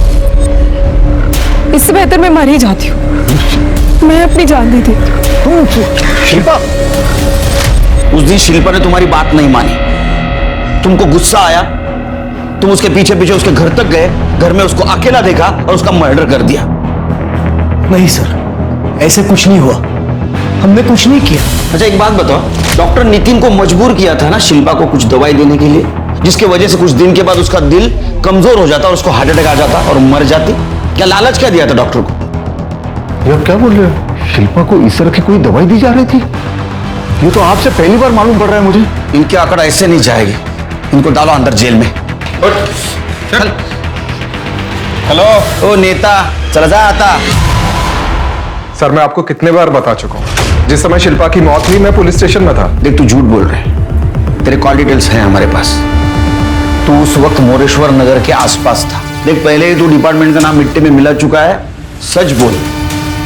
Speaker 3: इससे बेहतर मैं मर ही जाती हूँ। मैं अपनी जान दे देती हूँ।
Speaker 4: शिल्पा, उस दिन शिल्पा ने तुम्हारी बात नहीं मानी। तुमको गुस्सा आया, तुम उसके पीछे पीछे उसके घर तक गए, घर में उसको अकेला देखा और उसका मर्डर कर दिया।
Speaker 6: नहीं सर, ऐसे कुछ नहीं हुआ, हमने कुछ नहीं किया।
Speaker 4: अच्छा एक बात बताओ, डॉक्टर नितिन को मजबूर किया था ना शिल्पा को कुछ दवाई देने के लिए, जिसकी वजह से कुछ दिन के बाद उसका दिल कमजोर हो जाता और उसको हार्ट अटैक आ जाता और मर जाती। क्या लालच क्या दिया था डॉक्टर को?
Speaker 12: ये क्या बोल रहे हो? शिल्पा को इस तरह की कोई दवाई दी जा रही थी? ये तो आपसे पहली बार मालूम पड़ रहा है मुझे।
Speaker 4: इनके आंकड़ा ऐसे नहीं जाएगी, इनको डालो अंदर जेल में। चल। हेलो ओ नेता, चला जा आता।
Speaker 7: सर मैं आपको कितने बार बता चुका हूं, जिस समय शिल्पा की मौत हुई मैं पुलिस स्टेशन में था।
Speaker 4: देख तू झूठ बोल रहे है, तेरे कॉल डिटेल्स हैं हमारे पास। तू उस वक्त मोरेश्वर नगर के आसपास था। देख पहले ही तू डिपार्टमेंट का नाम मिट्टी में मिला चुका है। सच बोल,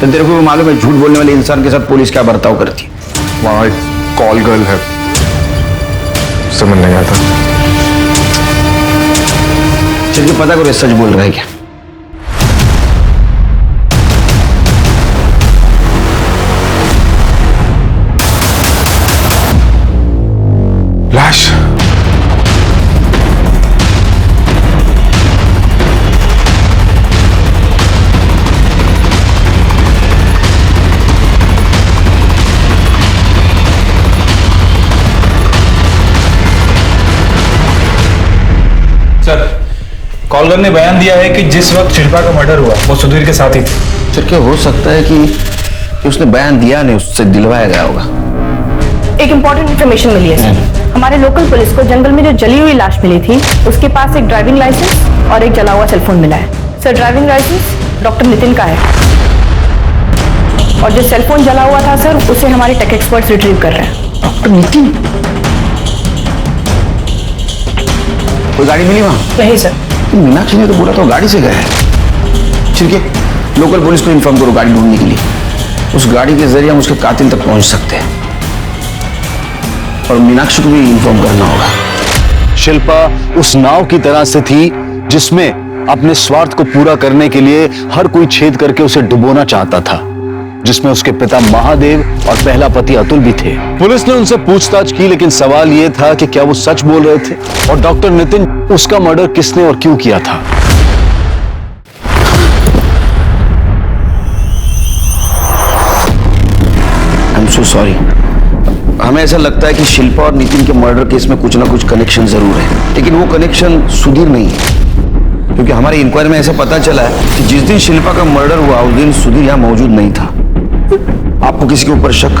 Speaker 4: तो तेरे को भी मालूम है झूठ बोलने वाले इंसान के साथ पुलिस क्या बर्ताव करती है।
Speaker 7: वहां एक कॉल गर्ल है, समझ नहीं आता।
Speaker 4: चल के पता करो सच बोल रहा है क्या।
Speaker 7: लाश
Speaker 9: सर, कॉलर ने बयान दिया है कि जिस वक्त शिल्पा का मर्डर हुआ वो सुधीर के साथ ही थे।
Speaker 4: सर क्या हो सकता है कि उसने बयान दिया नहीं, उससे दिलवाया गया होगा।
Speaker 5: एक इम्पोर्टेंट इन्फॉर्मेशन मिली है सर। हमारे लोकल पुलिस को जंगल में जो जली हुई लाश मिली थी उसके पास एक ड्राइविंग लाइसेंस और एक जला हुआ सेलफोन मिला है। Sir driving licence doctor Nitin का है और जो सेलफोन जला हुआ था सर उसे हमारे टेक एक्सपर्ट्स रिट्रीव कर रहे हैं।
Speaker 4: डॉक्टर नितिन, कोई गाड़ी मिली वहां?
Speaker 5: नहीं सर।
Speaker 4: मीनाक्षी ने तो बोला था गाड़ी से गया है। ठीक है, लोकल पुलिस को इन्फॉर्म करो गाड़ी ढूंढने के लिए। उस गाड़ी के जरिए हम उसके कातिल तक पहुंच सकते हैं, और मीनाक्षी को भी इन्फॉर्म करना होगा।
Speaker 8: शिल्पा उस नाव की तरह से थी जिसमें अपने स्वार्थ को पूरा करने के लिए हर कोई छेद करके उसे डुबोना चाहता था, जिसमें उसके पिता महादेव और पहला पति अतुल भी थे। पुलिस ने उनसे पूछताछ की, लेकिन सवाल यह था कि क्या वो सच बोल रहे थे और डॉक्टर नितिन उसका मर्डर किसने और क्यों किया था।
Speaker 4: I am so sorry. हमें ऐसा लगता है कि शिल्पा और नितिन के मर्डर केस में कुछ ना कुछ कनेक्शन जरूर है, लेकिन वो कनेक्शन सुधीर नहीं है, क्योंकि हमारी इंक्वायरी में ऐसा पता चला है कि जिस दिन शिल्पा का मर्डर हुआ उस दिन सुधीर यहाँ मौजूद नहीं था। आपको किसी के ऊपर शक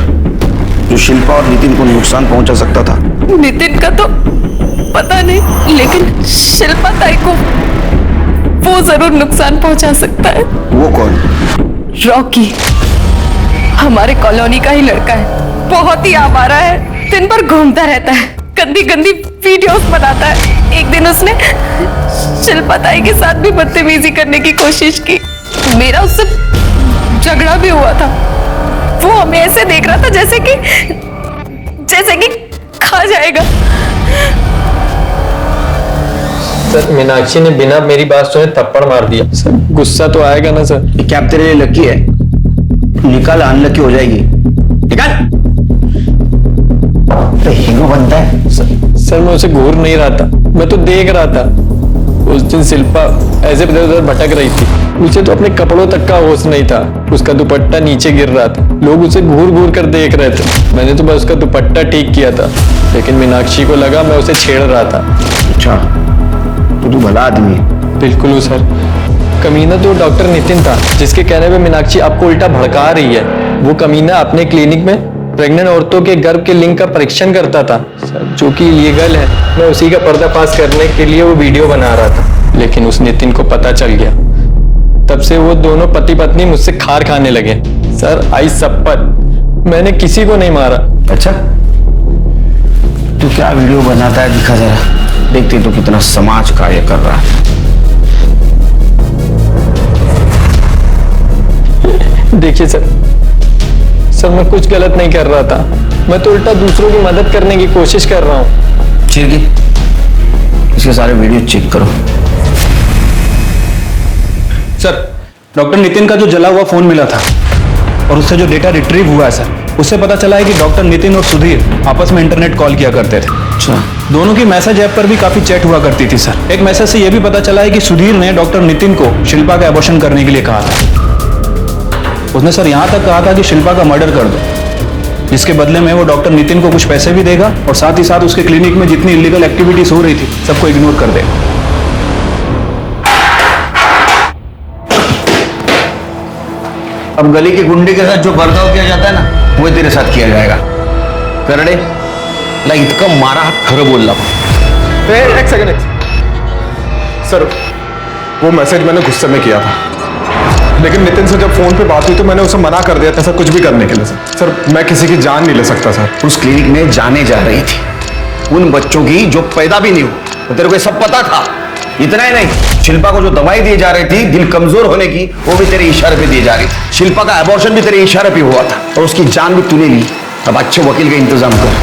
Speaker 4: जो शिल्पा और नितिन को नुकसान पहुंचा सकता था?
Speaker 1: नितिन का तो पता नहीं, लेकिन शिल्पा ताई को वो जरूर नुकसान पहुंचा सकता है।
Speaker 4: वो कौन?
Speaker 1: रॉकी, हमारे कॉलोनी का ही लड़का है, बहुत ही आवारा है, दिन भर घूमता रहता है, गंदी गंदी वीडियोस बनाता है। एक दिन उसने शिल्पा ताई के साथ भी बदतमीजी करने की कोशिश की। मेरा उससे झगड़ा भी हुआ था। वो हमें ऐसे देख रहा था जैसे कि खा जाएगा।
Speaker 14: सर मीनाक्षी ने बिना मेरी बात सुने थप्पड़ मार दिया। सर गुस्सा तो आएगा ना सर?
Speaker 4: ये क्या तेरे लिए लकी है? निकाल, अनलकी हो जाएगी। निकाल। तो हीरो बनता है।
Speaker 14: सर मैं उसे घूर नहीं रहा था, मैं तो देख रहा था। उस दिन शिल्पा ऐसे इधर उधर भटक रही थी, उसे तो अपने कपड़ों तक का होश नहीं था। उसका दुपट्टा नीचे गिर रहा था, लोग उसे घूर घूर कर देख रहे थे। मैंने तो बस उसका दुपट्टा ठीक किया था, लेकिन मीनाक्षी को लगा मैं उसे छेड़ रहा था।
Speaker 4: अच्छा, तो तू भला आदमी है।
Speaker 14: बिल्कुल सर। कमीना तो डॉक्टर नितिन था, जिसके कहने पे मीनाक्षी आपको उल्टा भड़का रही है। वो कमीना अपने क्लिनिक में प्रेग्नेंट औरतों के गर्भ के लिंग का परीक्षण करता था सर, जो कि इलीगल है। मैं उसी का पर्दाफाश करने के लिए वो वीडियो बना रहा था, लेकिन उस नितिन को पता चल गया। तब से वो दोनों पति पत्नी मुझसे खार खाने लगे। सर आई शपथ, मैंने किसी को नहीं मारा।
Speaker 4: अच्छा, तू क्या वीडियो बनाता है दिखा जरा, देखते तो कितना समाज कार्य कर रहा है।
Speaker 14: देखिए सर मैं कुछ गलत नहीं कर रहा था, मैं तो उल्टा दूसरों की मदद करने की कोशिश कर रहा हूँ।
Speaker 4: ठीक है, इसके सारे वीडियो चेक करो।
Speaker 9: सर डॉक्टर नितिन का जो जला हुआ फोन मिला था और उससे जो डेटा रिट्रीव हुआ है सर, उससे पता चला है कि डॉक्टर नितिन और सुधीर आपस में इंटरनेट कॉल किया करते थे।
Speaker 4: अच्छा।
Speaker 9: दोनों की मैसेज ऐप पर भी काफी चैट हुआ करती थी सर। एक मैसेज से यह भी पता चला है कि सुधीर ने डॉक्टर नितिन को शिल्पा का एबॉर्शन करने के लिए कहा था। उसने सर यहां तक कहा था कि शिल्पा का मर्डर कर दो, जिसके बदले में वो डॉक्टर नितिन को कुछ पैसे भी देगा और साथ ही साथ उसके क्लिनिक में जितनी इलीगल एक्टिविटीज हो रही थी सबको इग्नोर कर देगा।
Speaker 4: अब गली के गुंडे के साथ जो बर्ताव किया जाता है ना, वो तेरे साथ किया जाएगा। करड़े ला इतका मारा खरं बोलला।
Speaker 7: एक सेकंड सर, वो मैसेज मैंने गुस्से में किया था, लेकिन नितिन से जब फोन पे बात हुई तो मैंने उसे मना कर दिया था सर कुछ भी करने के लिए। सर मैं किसी की जान नहीं ले सकता सर।
Speaker 4: उस क्लिनिक में जाने जा रही थी उन बच्चों की जो पैदा भी नहीं हुए, तो तेरे को सब पता था। इतना ही नहीं, शिल्पा को जो दवाई दी जा रही थी दिल कमजोर होने की, वो भी तेरे इशारे पे दी जा रही थी। शिल्पा का एबॉर्शन भी तेरे इशारे पे हुआ था और उसकी जान भी तूने ली। अब अच्छे वकील का इंतजाम कर,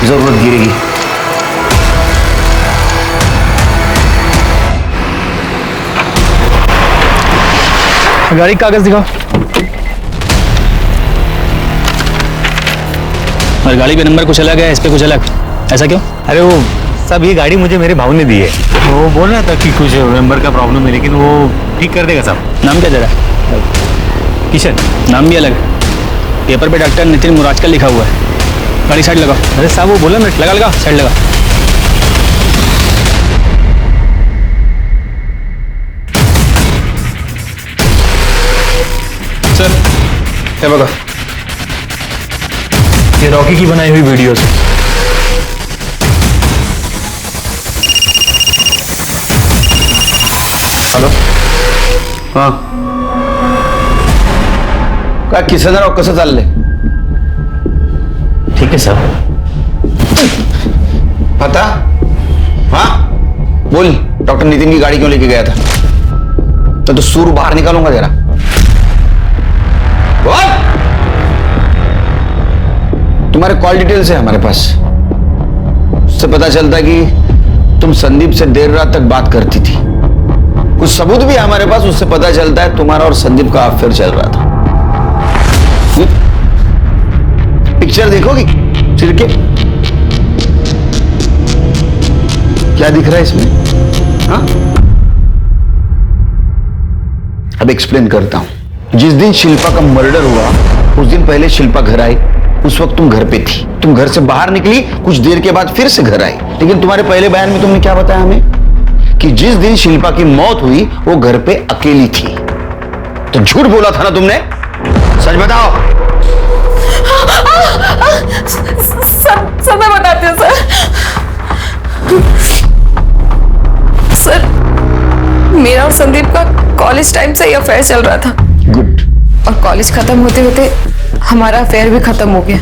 Speaker 4: जरूरत गिरेगी।
Speaker 6: गाड़ी कागज दिखाओ।
Speaker 15: और गाड़ी पे नंबर कुछ अलग है, इस पे कुछ अलग, ऐसा क्यों?
Speaker 16: अरे वो सब ये गाड़ी मुझे मेरे भाव ने दी है। वो बोल रहा था कि कुछ नंबर का प्रॉब्लम है, लेकिन वो ठीक कर देगा सब।
Speaker 15: नाम क्या तेरा?
Speaker 16: किशन।
Speaker 15: नाम भी अलग है। पेपर पे डॉक्टर नितिन मुराजकल लिखा हुआ है। गाड़ी साइड लगाओ।
Speaker 16: अरे साहब वो बोला ना,
Speaker 15: लगा साइड लगा।
Speaker 9: सर ये बघा,
Speaker 6: ये रॉकी की बनाई हुई वीडियोस।
Speaker 4: हॅलो, हां काय किसनराव कसं चाललंय?
Speaker 16: ठीक है साहब।
Speaker 4: पता? हाँ बोल, डॉक्टर नितिन की गाड़ी क्यों लेके गया था? तो सूर बाहर निकालूंगा जरा। बोल। तुम्हारे कॉल डिटेल्स है हमारे पास, उससे पता चलता है कि तुम संदीप से देर रात तक बात करती थी। कुछ सबूत भी है हमारे पास, उससे पता चलता है तुम्हारा और संदीप का अफेयर चल रहा था। पिक्चर देखोगी चिरके? क्या दिख रहा है इसमें? हाँ, अब एक्सप्लेन करता हूं। जिस दिन शिल्पा का मर्डर हुआ उस दिन पहले शिल्पा घर आई। उस वक्त तुम घर पे थी, तुम घर से बाहर निकली, कुछ देर के बाद फिर से घर आई। लेकिन तुम्हारे पहले बयान में तुमने क्या बताया हमें? कि जिस दिन शिल्पा की मौत हुई वो घर पे अकेली थी। तो झूठ बोला था ना तुमने? सच बताओ।
Speaker 1: सर मैं बताती हूँ सर, मेरा और संदीप का कॉलेज टाइम से ही अफेयर चल रहा था।
Speaker 4: गुड।
Speaker 1: और कॉलेज खत्म होते होते हमारा अफेयर भी खत्म हो गया।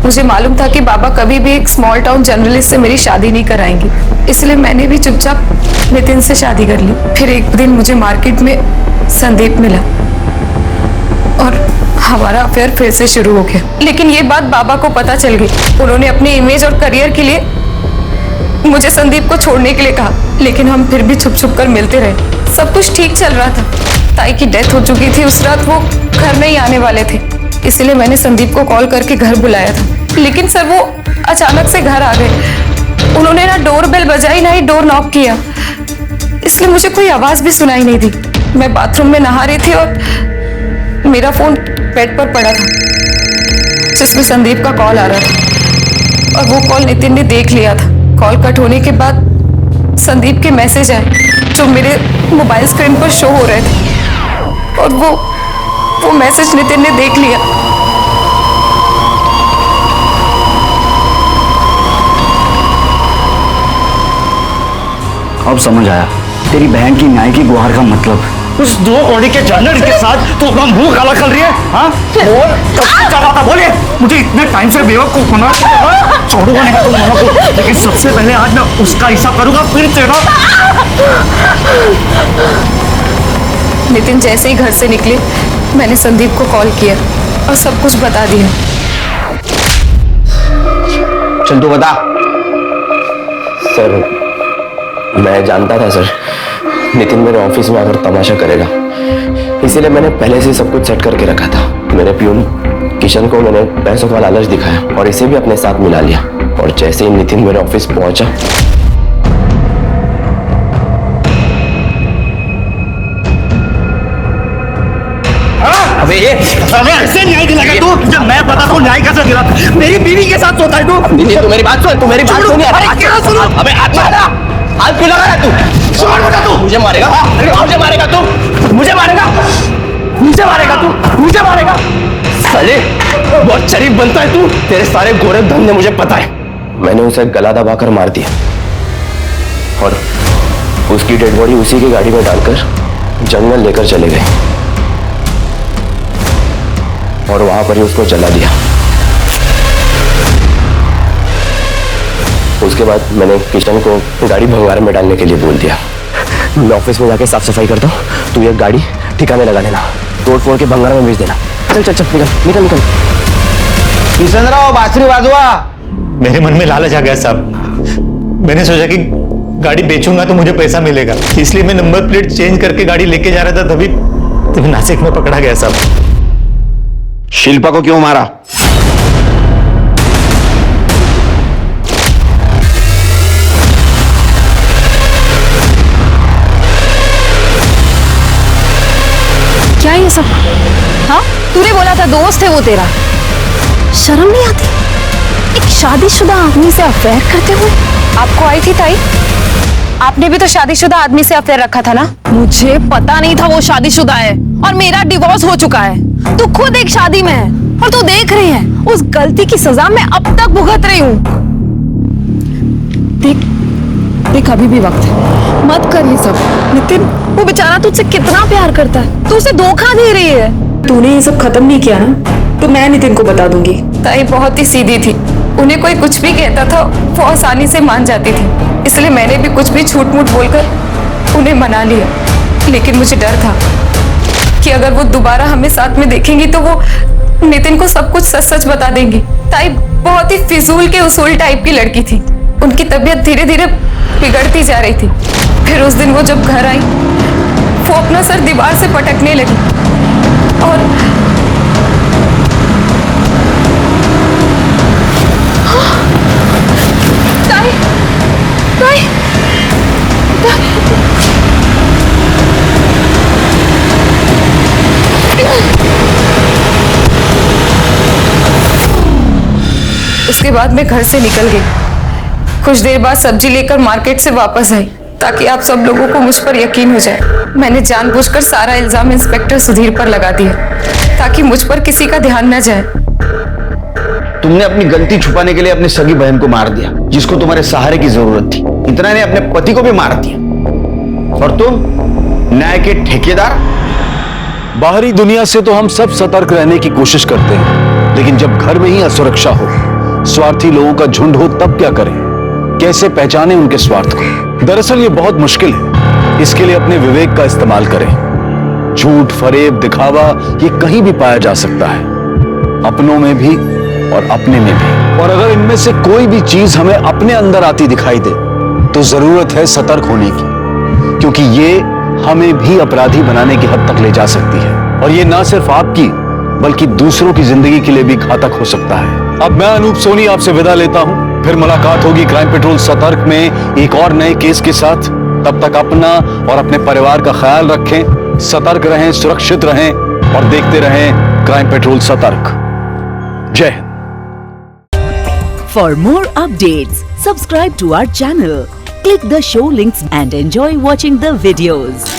Speaker 1: मुझे मालूम था कि बाबा कभी भी एक स्मॉल टाउन जर्नलिस्ट से मेरी शादी नहीं कराएंगे, इसलिए मैंने भी चुपचाप नितिन से शादी कर ली। फिर एक दिन मुझे मार्केट में संदीप मिला और हमारा अफेयर फिर से शुरू हो गया। लेकिन ये बात बाबा को पता चल गई। उन्होंने अपने इमेज और करियर के लिए मुझे संदीप को छोड़ने के लिए कहा, लेकिन हम फिर भी छुप छुप कर मिलते रहे। सब कुछ ठीक चल रहा था। ताई की डेथ हो चुकी थी, उस रात वो घर नहीं आने वाले थे, इसलिए मैंने संदीप को कॉल करके घर बुलाया था। लेकिन सर वो अचानक से घर आ गए। उन्होंने ना डोर बेल बजाई ना ही डोर नॉक किया, इसलिए मुझे कोई आवाज भी सुनाई नहीं दी। मैं बाथरूम में नहा रही थी और मेरा फोन बेड पर पड़ा था, जिसमें संदीप का कॉल आ रहा था और वो कॉल नितिन ने देख लिया था। कॉल कट होने के बाद संदीप के मैसेज आए जो मेरे मोबाइल स्क्रीन पर शो हो रहे थे और वो मैसेज नितिन ने देख लिया।
Speaker 15: अब समझ आया तेरी बहन की न्याय की गुहार का मतलब। उस दो औरत के जानवर के साथ तू अपना मुंह काला कर रही है, हाँ? बोल, कब से कर रहा था, बोलिए। मुझे इतने टाइम से बेवकूफ बना छोड़ूंगा नहीं तुम दोनों को, लेकिन सबसे पहले आज मैं उसका हिसाब करूंगा, फिर तेरा।
Speaker 1: नितिन जैसे ही घर से निकले, मैंने संदीप को कॉल किया और सब कुछ बता दिया।
Speaker 4: चल तू बता।
Speaker 10: सर मैं जानता था सर नितिन मेरे ऑफिस में आकर तमाशा करेगा, इसीलिए मैंने पहले से सब कुछ सेट करके रखा था। मेरे प्यून किशन को मैंने पैसों का लालच दिखाया और इसे भी अपने साथ मिला लिया, और जैसे ही नितिन मेरे ऑफिस पहुंचा
Speaker 15: अबे ये ऐसे न्याय दिलाएगा तू? जब मैं पता तो न्याय कैसे दिला? मेरी बीवी के साथ सोता है तू?
Speaker 10: नहीं तू मेरी बात सुन, तू मेरी बात सुन यार।
Speaker 15: अबे
Speaker 10: हाथ क्यों लगा रहा तू?
Speaker 15: छोड़ बेटा तू।
Speaker 10: मुझे मारेगा, मुझे मारेगा तू,
Speaker 15: मुझे मारेगा, मुझे मारेगा तू, मुझे मारेगा।
Speaker 10: साले बहुत शरीफ बनता है तू। तेरे सारे गोरे धंधे मुझे पता है। मैंने उसे गला दबाकर मार दिया और उसकी डेड बॉडी उसी की गाड़ी में डालकर जंगल लेकर चले गए और वहां पर ही उसको जला दिया। उसके बाद मैंने किशन को गाड़ी भंगार में डालने के लिए बोल दिया। मैं ऑफिस में जाके साफ सफाई करता हूँ, तू ये गाड़ी ठिकाने लगा देना, तोड़ फोड़ के भंगार में बेच देना। चल चल चल निकल निकल निकल।
Speaker 4: किशन राव बांसुरी बाजवा।
Speaker 16: मेरे मन में लालच आ गया साहब। मैंने सोचा कि गाड़ी बेचूंगा तो मुझे पैसा मिलेगा, इसलिए मैं नंबर प्लेट चेंज करके गाड़ी लेके जा रहा था, तभी नासिक में पकड़ा गया साहब।
Speaker 4: शिल्पा को क्यों मारा?
Speaker 3: क्या ये सब? हाँ, तूने बोला था दोस्त है वो तेरा। शर्म नहीं आती एक शादीशुदा आदमी से अफेयर करते हुए?
Speaker 1: आपको आई थी ताई? आपने भी तो शादीशुदा आदमी से अफेयर रखा था ना?
Speaker 3: मुझे पता नहीं था वो शादीशुदा है और मेरा डिवोर्स हो चुका है। तू खुद एक शादी में है और तू देख रही है उस गलती की सजा मैं अब तक भुगत रही हूँ। देख देख अभी भी वक्त है, मत कर ये सब। नितिन वो बेचारा तुझसे कितना प्यार करता है, तू उसे धोखा दे रही है। तूने ये सब खत्म नहीं किया ना तो मैं नितिन को बता दूंगी।
Speaker 1: ताई बहुत ही सीधी थी, उन्हें कोई कुछ भी कहता था वो आसानी से मान जाती थी, इसलिए मैंने भी कुछ भी झूठ मूठ बोलकर उन्हें मना लिया। लेकिन मुझे डर था कि अगर वो दोबारा हमें साथ में देखेंगी तो वो नितिन को सब कुछ सच सच बता देंगी। ताई बहुत ही फिजूल के उसूल टाइप की लड़की थी, उनकी तबीयत धीरे धीरे बिगड़ती जा रही थी। फिर उस दिन वो जब घर आई वो अपना सर दीवार से पटकने लगी और ताई, ताई, उसके बाद मैं घर से निकल गई। कुछ देर बाद सब्जी लेकर मार्केट से वापस आई ताकि आप सब लोगों को मुझ पर यकीन हो जाए। मैंने जानबूझकर सारा इल्जाम इंस्पेक्टर सुधीर पर लगा दिया ताकि मुझ पर किसी का ध्यान न जाए।
Speaker 4: तुमने अपनी गलती छुपाने के लिए अपनी सगी बहन को मार दिया, जिसको तुम्हारे सहारे की जरूरत थी। इतना ने अपने पति को भी मार दिया और तुम न्याय के ठेकेदार।
Speaker 8: बाहरी दुनिया से तो हम सब सतर्क रहने की कोशिश करते हैं, लेकिन जब घर में ही असुरक्षा हो, स्वार्थी लोगों का झुंड हो, तब क्या करें? कैसे पहचाने उनके स्वार्थ को? दरअसल ये बहुत मुश्किल है। इसके लिए अपने विवेक का इस्तेमाल करें। झूठ, फरेब, दिखावा ये कहीं भी पाया जा सकता है, अपनों में भी और अपने में भी। और अगर इनमें से कोई भी चीज हमें अपने अंदर आती दिखाई दे तो जरूरत है सतर्क होने की, क्योंकि ये हमें भी अपराधी बनाने की हद तक ले जा सकती है, और ये ना सिर्फ आपकी बल्कि दूसरों की जिंदगी के लिए भी घातक हो सकता है। अब मैं अनूप सोनी आपसे विदा लेता हूं, फिर मुलाकात होगी क्राइम पेट्रोल सतर्क में एक और नए केस के साथ। तब तक अपना और अपने परिवार का ख्याल रखें, सतर्क रहें, सुरक्षित रहें और देखते रहें क्राइम पेट्रोल सतर्क। जय Hind.
Speaker 17: For more updates, subscribe to our channel, click the show links and enjoy watching the videos.